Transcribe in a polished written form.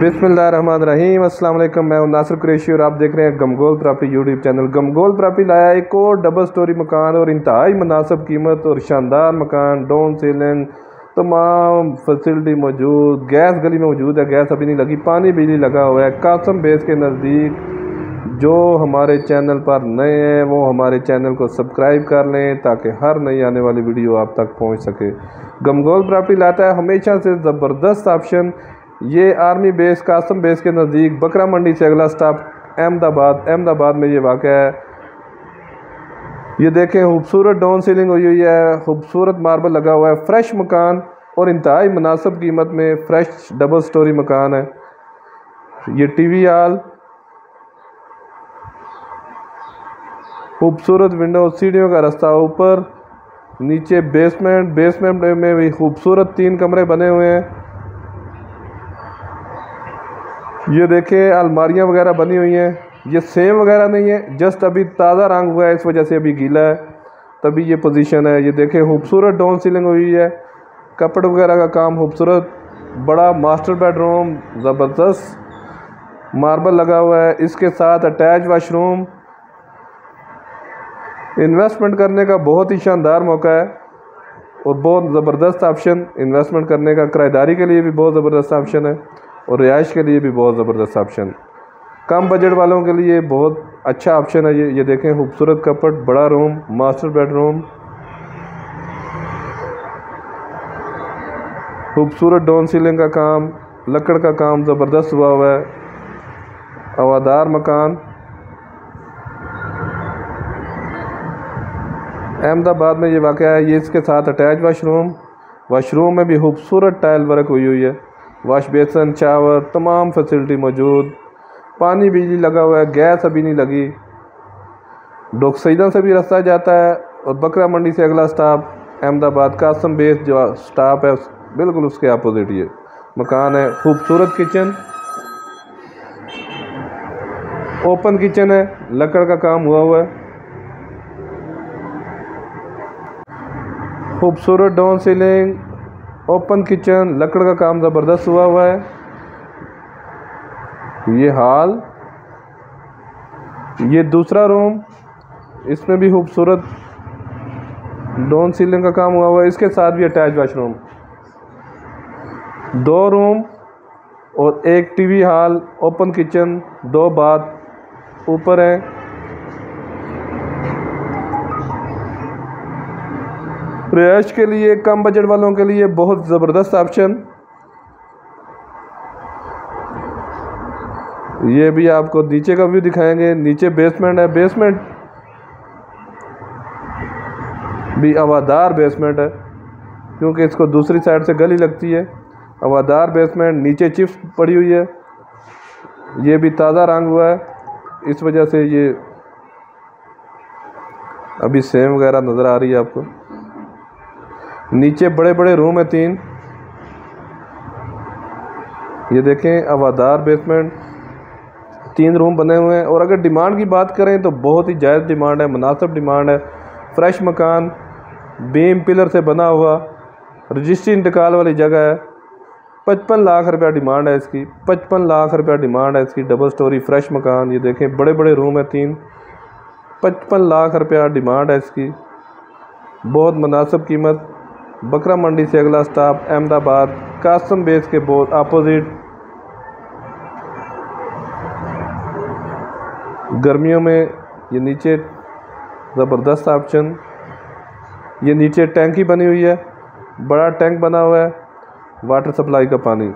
बिस्मिल्लाहिर्रहमानिर्रहीम। अस्सलाम वालेकुम। मैं हूं नासिर कुरैशी और आप देख रहे हैं गमगोल प्रॉपर्टी यूट्यूब चैनल। गमगोल प्रॉपर्टी लाया एक और डबल स्टोरी मकान और इंतहाई मुनासिब कीमत और शानदार मकान, डाउन सीलिंग, तमाम फैसिलिटी मौजूद, गैस गली में मौजूद है, गैस अभी नहीं लगी, पानी बिजली लगा हुआ है, कासम बेस के नज़दीक। जो हमारे चैनल पर नए हैं वो हमारे चैनल को सब्सक्राइब कर लें ताकि हर नई आने वाली वीडियो आप तक पहुंच सके। गमगोल प्रॉपर्टी लाता है हमेशा से ज़बरदस्त ऑप्शन। ये आर्मी बेस, कासम बेस के नज़दीक, बकरा मंडी से अगला स्टॉप अहमदाबाद में ये वाक़ है। ये देखें, खूबसूरत डाउन सीलिंग हुई हुई है, खूबसूरत मार्बल लगा हुआ है, फ्रेश मकान और इंतहाई मुनासिब कीमत में फ्रेश डबल स्टोरी मकान है। ये टीवी हॉल, खूबसूरत विंडो, सीढ़ियों का रास्ता ऊपर नीचे, बेसमेंट में भी खूबसूरत 3 कमरे बने हुए हैं। ये देखें, अलमारियाँ वगैरह बनी हुई हैं। ये सेम वगैरह नहीं है, जस्ट अभी ताज़ा रंग हुआ है, इस वजह से अभी गीला है, तभी ये पोजीशन है। ये देखें, खूबसूरत डाउन सीलिंग हुई है, कपड़ वगैरह का काम खूबसूरत, बड़ा मास्टर बेडरूम, ज़बरदस्त मार्बल लगा हुआ है, इसके साथ अटैच वाशरूम। इन्वेस्टमेंट करने का बहुत ही शानदार मौका है और बहुत ज़बरदस्त ऑप्शन इन्वेस्टमेंट करने का। किराएदारी के लिए भी बहुत ज़बरदस्त ऑप्शन है और रिहाइश के लिए भी बहुत ज़बरदस्त ऑप्शन। कम बजट वालों के लिए बहुत अच्छा ऑप्शन है ये देखें, खूबसूरत कपड़, बड़ा रूम, मास्टर बेडरूम, खूबसूरत डाउन सीलिंग का काम, लकड़ का काम ज़बरदस्त हुआ है, हवादार मकान। अहमदाबाद में ये वाक़ है। ये इसके साथ अटैच वाशरूम में भी खूबसूरत टाइल वर्क हुई है, वाश बेसन, शावर, तमाम फैसिलिटी मौजूद, पानी बिजली लगा हुआ है, गैस अभी नहीं लगी। डोकसईदा से भी रास्ता जाता है और बकरा मंडी से अगला स्टॉप अहमदाबाद कासम बेस जो स्टॉप है बिल्कुल उसके अपोजिट ये मकान है। खूबसूरत किचन, ओपन किचन है, लकड़ का काम हुआ है, खूबसूरत डाउन सीलिंग, ओपन किचन, लकड़ का काम ज़बरदस्त हुआ है। ये हॉल, ये दूसरा रूम, इसमें भी खूबसूरत डाउन सीलिंग का काम हुआ है, इसके साथ भी अटैच वाशरूम। 2 रूम और 1 TV hall, open kitchen, 2 bath ऊपर हैं। रिहाइश के लिए, कम बजट वालों के लिए बहुत ज़बरदस्त ऑप्शन। ये भी आपको नीचे का व्यू दिखाएंगे। नीचे बेसमेंट है, बेसमेंट भी हवादार बेसमेंट है क्योंकि इसको दूसरी साइड से गली लगती है। हवादार बेसमेंट, नीचे चिप्स पड़ी हुई है, ये भी ताज़ा रंग हुआ है, इस वजह से ये अभी सेम वगैरह नज़र आ रही है आपको। नीचे बड़े बड़े रूम है 3। ये देखें, हवादार बेसमेंट, 3 रूम बने हुए हैं। और अगर डिमांड की बात करें तो बहुत ही जायज़ डिमांड है, मुनासिब डिमांड है। फ्रेश मकान, बीम पिलर से बना हुआ, रजिस्ट्री इंतकाल वाली जगह है। 55 लाख रुपया डिमांड है इसकी, 55 लाख रुपया डिमांड है इसकी। डबल स्टोरी फ्रेश मकान, ये देखें, बड़े बड़े रूम है 3, 55 लाख रुपया डिमांड है इसकी, बहुत मुनासिब कीमत। बकरा मंडी से अगला स्टॉप अहमदाबाद कासम बेस के बहुत अपोजिट। गर्मियों में ये नीचे ज़बरदस्त ऑप्शन। ये नीचे टैंकी बनी हुई है, बड़ा टैंक बना हुआ है, वाटर सप्लाई का पानी।